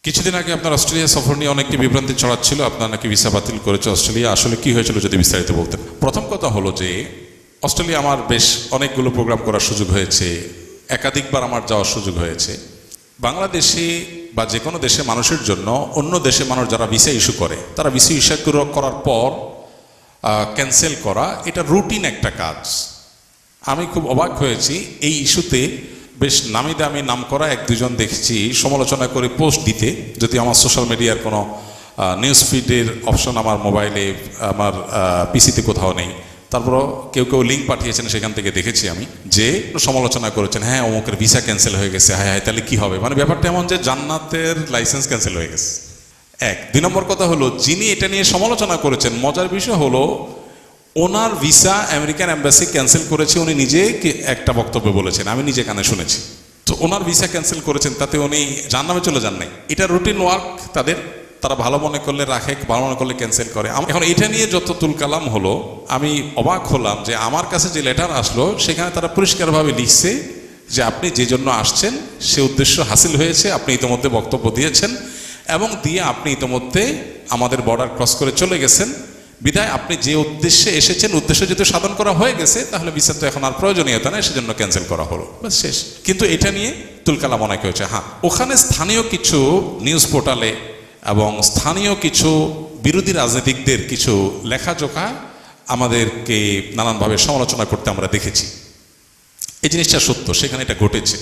কিছুদিন আগে আপনার অস্ট্রেলিয়া সফর নিয়ে অনেকটি বিভ্রান্তি ছড়াচ্ছিল, আপনার নাকি ভিসা বাতিল করেছে অস্ট্রেলিয়া। আসলে কি হয়েছিল যদি বিস্তারিত বলতেন। প্রথম কথা হলো যে অস্ট্রেলিয়া আমার বেশ অনেকগুলো প্রোগ্রাম করার সুযোগ হয়েছে, একাধিকবার আমার যাওয়ার সুযোগ হয়েছে। বাংলাদেশে বা যে কোনো দেশে মানুষের জন্য অন্য দেশে মানুষ যারা ভিসা ইস্যু করে, তারা ভিসা ইস্যু করার পর ক্যান্সেল করা এটা রুটিন একটা কাজ। আমি খুব অবাক হয়েছি এই ইস্যুতে বেশ নামি দামি নাম করা এক দুজন দেখছি সমালোচনা করে পোস্ট দিতে, যদি আমার সোশ্যাল মিডিয়ার কোনো নিউজ ফিডের অপশন আমার মোবাইলে আমার পিসিতে কোথাও নেই। তারপরও কেউ কেউ লিঙ্ক পাঠিয়েছেন, সেখান থেকে দেখেছি আমি যে সমালোচনা করেছেন, হ্যাঁ অমুকের ভিসা ক্যান্সেল হয়ে গেছে, হ্যাঁ হ্যাঁ তাহলে কি হবে। মানে ব্যাপারটা এমন যে জান্নাতের লাইসেন্স ক্যান্সেল হয়ে গেছে। এক দুই নম্বর কথা হলো, যিনি এটা নিয়ে সমালোচনা করেছেন, মজার বিষয় হলো ওনার ভিসা আমেরিকান এম্বাসি ক্যান্সেল করেছে, উনি নিজে একটা বক্তব্য বলেছেন, আমি নিজে কানে শুনেছি। তো ওনার ভিসা ক্যান্সেল করেছেন, তাতে উনি জাহান্নামে চলে যান নাই। এটা রুটিন ওয়ার্ক তাদের, তারা ভালো মনে করলে রাখে, ভালো মনে করলে ক্যান্সেল করে। এখন এটা নিয়ে যত তুলকালাম হলো, আমি অবাক হলাম যে আমার কাছে যে লেটার আসলো সেখানে তারা পরিষ্কারভাবে লিখছে যে আপনি যে জন্য আসছেন সে উদ্দেশ্য হাসিল হয়েছে, আপনি ইতিমধ্যে বক্তব্য দিয়েছেন এবং দিয়ে আপনি ইতিমধ্যে আমাদের বর্ডার ক্রস করে চলে গেছেন, বিধায় আপনি যে উদ্দেশ্যে এসেছেন উদ্দেশ্য যেহেতু সাধন করা হয়ে গেছে, তাহলে ভিসা তো এখন আর প্রয়োজনীয়তা নেই, সেজন্য ক্যান্সেল করা হলো, বাস শেষ। কিন্তু এটা নিয়ে তুলকালাম অনেক হয়েছে। হ্যাঁ, ওখানে স্থানীয় কিছু নিউজ পোর্টালে এবং স্থানীয় কিছু বিরোধী রাজনীতিকদের কিছু লেখাজোখা আমাদেরকে নানানভাবে সমালোচনা করতে আমরা দেখেছি। এই জিনিসটা সত্য, সেখানে এটা ঘটেছে।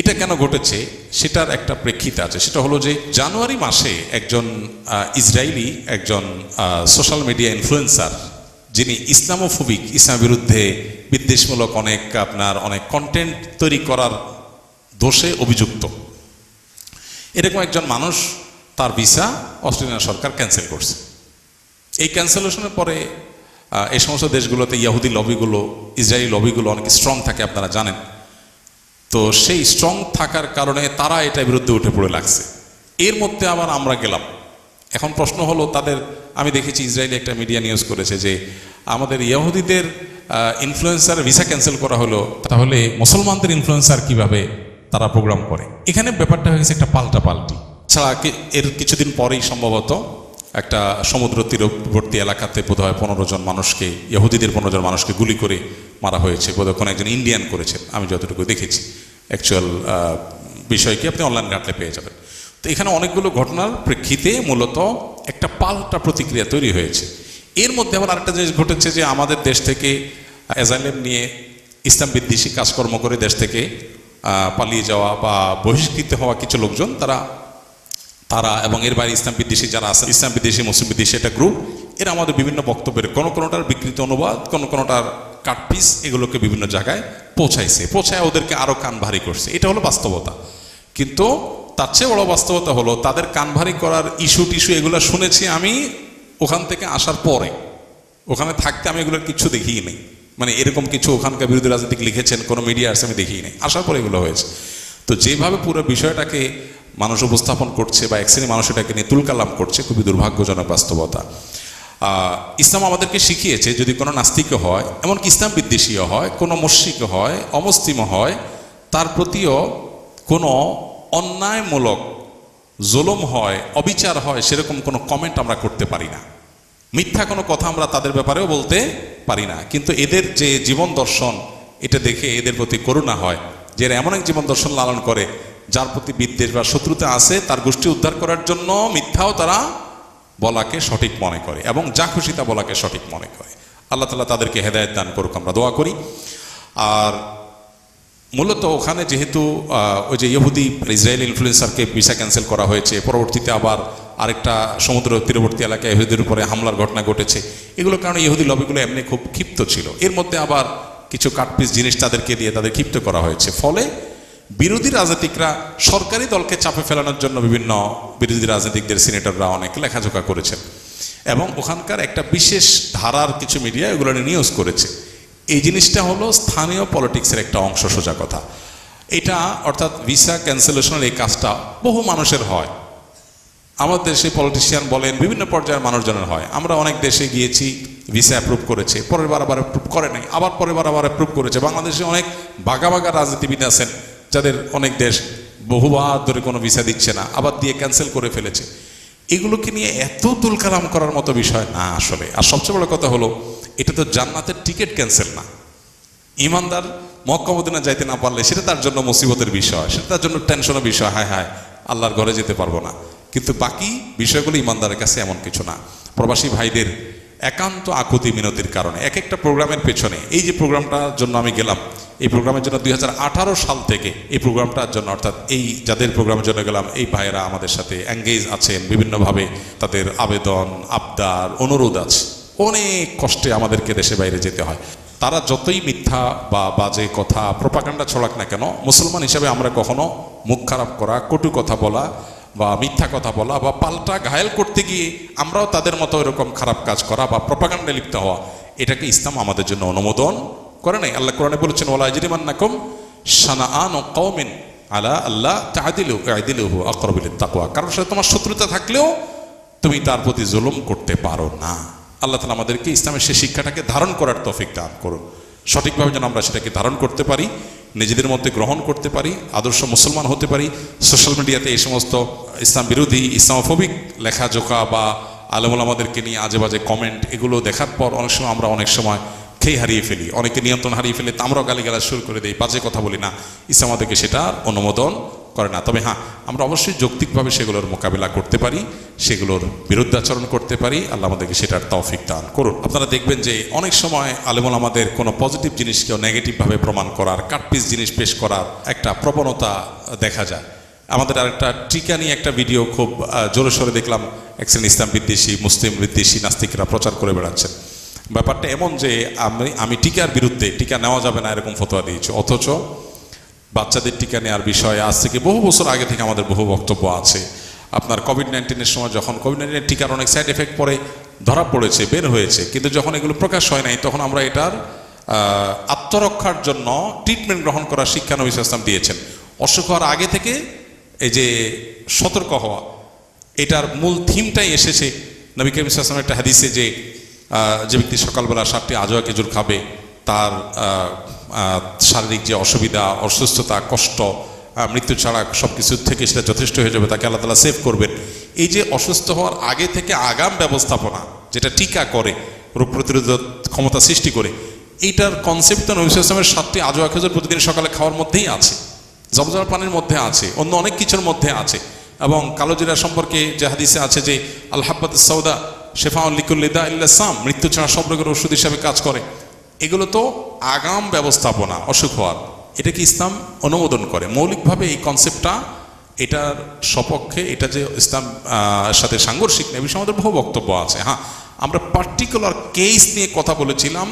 এটা কেন ঘটেছে সেটার একটা প্রেক্ষিত আছে, সেটা হলো যে জানুয়ারি মাসে একজন ইসরায়েলি একজন সোশ্যাল মিডিয়া ইনফ্লুয়েন্সার, যিনি ইসলামোফোবিক, ইসলামের বিরুদ্ধে বিদ্বেষমূলক অনেক কন্টেন্ট তৈরি করার দোষে অভিযুক্ত, এরকম একজন মানুষ, তার ভিসা অস্ট্রেলিয়ান সরকার ক্যান্সেল করছে। এই ক্যান্সেলেশনের পরে এই সমস্ত দেশগুলোতে ইহুদি লবিগুলো, ইসরায়েলি লবিগুলো অনেক স্ট্রং থাকে, আপনারা জানেন। তো সেই স্ট্রং থাকার কারণে তারা এটার বিরুদ্ধে উঠে পড়ে লাগছে। এর মধ্যে আবার আমরা গেলাম। এখন প্রশ্ন হলো তাদের, আমি দেখেছি ইসরায়েলি একটা মিডিয়া নিউজ করেছে যে আমাদের ইহুদিদের ইনফ্লুয়েন্সার ভিসা ক্যান্সেল করা হলো, তাহলে মুসলমানদের ইনফ্লুয়েন্সার কিভাবে তারা প্রোগ্রাম করে। এখানে ব্যাপারটা হয়ে গেছে একটা পাল্টাপাল্টি। ছাড়া এর কিছুদিন পরেই সম্ভবত একটা সমুদ্র তীরবর্তী এলাকাতে বোধহয় 15 জন মানুষকে, ইহুদিদের 15 জন মানুষকে গুলি করে মারা হয়েছে, বোধহয় কোনো একজন ইন্ডিয়ান করেছেন, আমি যতটুকু দেখেছি। অ্যাকচুয়াল বিষয়কে আপনি অনলাইন ঘাটলে পেয়ে যাবেন। তো এখানে অনেকগুলো ঘটনার প্রেক্ষিতে মূলত একটা পাল্টা প্রতিক্রিয়া তৈরি হয়েছে। এর মধ্যে আবার আরেকটা জিনিস ঘটেছে যে আমাদের দেশ থেকে অ্যাজাইলেম নিয়ে ইসলাম বিদ্বেষী কাজকর্ম করে দেশ থেকে পালিয়ে যাওয়া বা বহিষ্কৃত হওয়া কিছু লোকজন, তারা এবং এর বাইরে ইসলাম বিদ্বেষী যারা আছেন, ইসলাম বিদ্বেষী মুসলিম বিদ্বেষী একটা গ্রুপ, এরা আমাদের বিভিন্ন বক্তব্যের কোনোটার বিকৃত অনুবাদ, কোনোটার কাটপিস, এগুলোকে বিভিন্ন জায়গায় পৌঁছায় ওদেরকে আরো কান ভারী করছে। এটা হলো বাস্তবতা। কিন্তু তার চেয়ে বড় বাস্তবতা হলো তাদের কান ভারী করার ইস্যু টিস্যু এগুলো শুনেছি আমি ওখান থেকে আসার পরে। ওখানে থাকতে আমি এগুলোর কিছু দেখিই নেই, মানে এরকম কিছু ওখানকার বিরোধী রাজনীতিক লিখেছেন কোনো মিডিয়া আছে আমি দেখিই নেই, আসার পরে এগুলো হয়েছে। তো যেভাবে পুরো বিষয়টাকে মানুষ উপস্থাপন করছে বা এক শ্রেণী মানুষ এটাকে নিয়ে তুলকালাম করছে, খুবই দুর্ভাগ্যজনক বাস্তবতা। ইসলাম আমাদেরকে শিখিয়েছে যদি কোনো নাস্তিকও হয়, এমনকি ইসলাম বিদ্বেষীও হয়, কোনো মুশরিকও হয়, অমুসলিমও হয়, তার প্রতিও কোনো অন্যায়মূলক জুলুম হয়, অবিচার হয়, সেরকম কোনো কমেন্ট আমরা করতে পারি না। মিথ্যা কোনো কথা আমরা তাদের ব্যাপারেও বলতে পারি না। কিন্তু এদের যে জীবন দর্শন, এটা দেখে এদের প্রতি করুণা হয় যে এরা এমন এক জীবন দর্শন লালন করে যার প্রতি বিদ্বেষ বা শত্রুতা আছে, তার গোষ্ঠী উদ্ধার করার জন্য মিথ্যাও তারা বলাকে সঠিক মনে করে এবং যা খুশি তা বলাকে সঠিক মনে করে। আল্লাহ তাআলা তাদেরকে হেদায়েত দান করুক, আমরা দোয়া করি। আর মূলত ওখানে যেহেতু ওই যে ইহুদি ইসরায়েলি ইনফ্লুয়েন্সারকে ভিসা ক্যান্সেল করা হয়েছে, পরবর্তীতে আবার আরেকটা সমুদ্র তীরবর্তী এলাকায় ইহুদিদের উপরে হামলার ঘটনা ঘটেছে, এগুলোর কারণে ইহুদি লবিগুলো এমনি খুব ক্ষিপ্ত ছিল। এর মধ্যে আবার কিছু কাটপিস জিনিস তাদেরকে দিয়ে তাদের ক্ষিপ্ত করা হয়েছে। ফলে বিরোধী রাজনীতিকরা সরকারি দলকে চাপে ফেলানোর জন্য বিভিন্ন বিরোধী রাজনীতিকদের সিনেটররা অনেক লেখাজোখা করেছেন এবং ওখানকার একটা বিশেষ ধারার কিছু মিডিয়া এগুলো নিউজ করেছে। এই জিনিসটা হলো স্থানীয় পলিটিক্সের একটা অংশ, সোজা কথা। এটা অর্থাৎ ভিসা ক্যান্সেলেশনের এই কাজটা বহু মানুষের হয়, আমাদের দেশে পলিটিশিয়ান বলেন, বিভিন্ন পর্যায়ের মানুষজনের হয়। আমরা অনেক দেশে গিয়েছি, ভিসা অ্যাপ্রুভ করেছে, পরের বার আবার অ্যাপ্রুভ করে নাই, আবার পরের বার আবার অ্যাপ্রুভ করেছে। বাংলাদেশে অনেক বাঘা রাজনীতিবিদ আছেন যাদের অনেক দেশ বহুবার ধরে কোনো ভিসা দিচ্ছে না, আবার দিয়ে ক্যান্সেল করে ফেলেছে। এগুলোকে নিয়ে এত তুলকালাম করার মতো বিষয় না আসলে। আর সবচেয়ে বড় কথা হলো, এটা তো জান্নাতের টিকিট ক্যান্সেল না। ইমানদার মক্কা মদিনা যাইতে না পারলে সেটা তার জন্য মুসিবতের বিষয়, সেটা তার জন্য টেনশনের বিষয়, হায় হায় আল্লাহর ঘরে যেতে পারবো না। কিন্তু বাকি বিষয়গুলো ইমানদারের কাছে এমন কিছু না। প্রবাসী ভাইদের একান্ত আকুতি মিনতির কারণে এক একটা প্রোগ্রামের পেছনে, এই যে প্রোগ্রামটার জন্য আমি গেলাম, এই প্রোগ্রামের জন্য 2018 সাল থেকে এই প্রোগ্রামটার জন্য, অর্থাৎ এই যাদের প্রোগ্রামের জন্য গেলাম, এই ভাইয়েরা আমাদের সাথে এঙ্গেজ আছেন বিভিন্নভাবে, তাদের আবেদন আবদার অনুরোধ আছে। অনেক কষ্টে আমাদেরকে দেশে বাইরে যেতে হয়। তারা যতই মিথ্যা বা বাজে কথা প্রোপাগান্ডা ছড়াক না কেন, মুসলমান হিসাবে আমরা কখনো মুখ খারাপ করা, কটু কথা বলা বা মিথ্যা কথা বলা বা পাল্টা ঘায়েল করতে গিয়ে আমরাও তাদের মতো এরকম খারাপ কাজ করা বা প্রোপাগান্ডা লিপ্ত হওয়া, এটাকে ইসলাম আমাদের জন্য অনুমোদন করে নাই। আল্লাহ কোরআনে বলেছেন, ওয়ালা ইয়াজরিমান্নাকুম শানাআনু কওমিন আলা আল্লাহ তা'দিলু ই'দিলু আকরাবু লিত-তাকওয়া। কারণ সাথে তোমার শত্রুতা থাকলেও তুমি তার প্রতি জুলুম করতে পারো না। আল্লাহ তাআলা আমাদেরকে ইসলামের সেই শিক্ষাটাকে ধারণ করার তৌফিক দান করুন, সঠিকভাবে যেন আমরা সেটাকে ধারণ করতে পারি, নিজেদের মধ্যে গ্রহণ করতে পারি, আদর্শ মুসলমান হতে পারি। সোশ্যাল মিডিয়াতে এই সমস্ত ইসলাম বিরোধী ইসলামোফোবিক লেখাজোখা বা আলেমুল আমাদেরকে নিয়ে আজে বাজে কমেন্ট, এগুলো দেখার পর অনেক সময় খেয়ে হারিয়ে ফেলি, অনেকে নিয়ন্ত্রণ হারিয়ে ফেলে, আমরাও গালিগালাজ শুরু করে দিই, বাজে কথা বলি না। ইসলাম আমাদেরকে সেটা অনুমোদন করে না। তবে হ্যাঁ, আমরা অবশ্যই যৌক্তিকভাবে সেগুলোর মোকাবিলা করতে পারি, সেগুলোর বিরুদ্ধাচরণ করতে পারি। আল্লাহ আমাদেরকে সেটার তৌফিক দান করুন। আপনারা দেখবেন যে অনেক সময় আলেমুল আমাদের কোনো পজিটিভ জিনিসকেও নেগেটিভভাবে প্রমাণ করার, কাটপিস জিনিস পেশ করার একটা প্রবণতা দেখা যায়। আমাদের আরেকটা টিকা নিয়ে একটা ভিডিও খুব জোরে সোরে দেখলাম, একজন ইসলাম বিদ্বেষী, মুসলিম বিদ্বেষী নাস্তিকরা প্রচার করে বেড়াচ্ছেন। ব্যাপারটা এমন যে আমি টিকার বিরুদ্ধে, টিকা নেওয়া যাবে না এরকম ফতোয়া দিয়েছি, অথচ বাচ্চাদের টিকা নেওয়ার বিষয়ে আজ থেকে বহু বছর আগে থেকে আমাদের বহু বক্তব্য আছে। আপনার কোভিড-19 সময় যখন কোভিড-19 টিকার অনেক সাইড এফেক্ট পরে ধরা পড়েছে, বের হয়েছে, কিন্তু যখন এগুলো প্রকাশ হয় নাই তখন আমরা এটার আত্মরক্ষার জন্য ট্রিটমেন্ট গ্রহণ করার শিক্ষা নবী সাল্লাল্লাহু আলাইহি ওয়াসাল্লাম দিয়েছেন। অসুখ হওয়ার আগে থেকে এই যে সতর্ক হওয়া, এটার মূল থিমটাই এসেছে নবী করিম সাল্লাল্লাহু আলাইহি ওয়াসাল্লামের একটা হাদিসে, যে ব্যক্তি সকালবেলা 7টি আজওয়া খেজুর খাবে, তার শারীরিক যে অসুবিধা, অসুস্থতা, কষ্ট, মৃত্যু ছাড়া সব কিছুর থেকে সেটা যথেষ্ট হয়ে যাবে, তাকে আল্লাহ তাআলা সেভ করবেন। এই যে অসুস্থ হওয়ার আগে থেকে আগাম ব্যবস্থাপনা, যেটা টিকা করে, রোগ প্রতিরোধ ক্ষমতা সৃষ্টি করে, এইটার কনসেপ্ট নবী সাল্লাল্লাহু আলাইহি ওয়াসাল্লামের 7টি আজওয়া খেজুর প্রতিদিন সকালে খাওয়ার মধ্যেই আছে, জমজমের পানির মধ্যে আছে, অন্য অনেক কিছুর মধ্যে আছে। এবং কালো জিরা সম্পর্কে যে হাদিসে আছে যে আল হাব্বাতুস সাউদা শিফাউন লিকুল্লি দা ইল্লা সাম, মৃত্যু ছাড়া সব রোগের ওষুধ হিসাবে কাজ করে। এগুলো তো আগাম ব্যবস্থাপনা অসুখ হওয়ার, এটাকে ইসলাম অনুমোদন করে মৌলিকভাবে। এই কনসেপ্টটা এটার সপক্ষে, এটা যে ইসলাম সাথে সাংঘর্ষিক নেই, বিষয়ে আমাদের বহু বক্তব্য আছে। হ্যাঁ, আমরা পার্টিকুলার কেস নিয়ে কথা বলেছিলাম,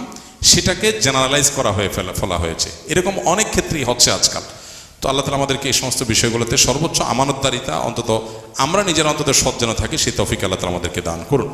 সেটাকে জেনারেলাইজ করা হয়ে ফেলা হয়েছে। এরকম অনেক ক্ষেত্রেই হচ্ছে আজকাল। তো আল্লাহ তাআলা আমাদেরকে এই সমস্ত বিষয়গুলোতে সর্বোচ্চ আমানতদারিতা, অন্তত আমরা নিজেরা অন্তত সৎ যেন থাকি, সেই তৌফিক আল্লাহ তাআলা আমাদেরকে দান করুন।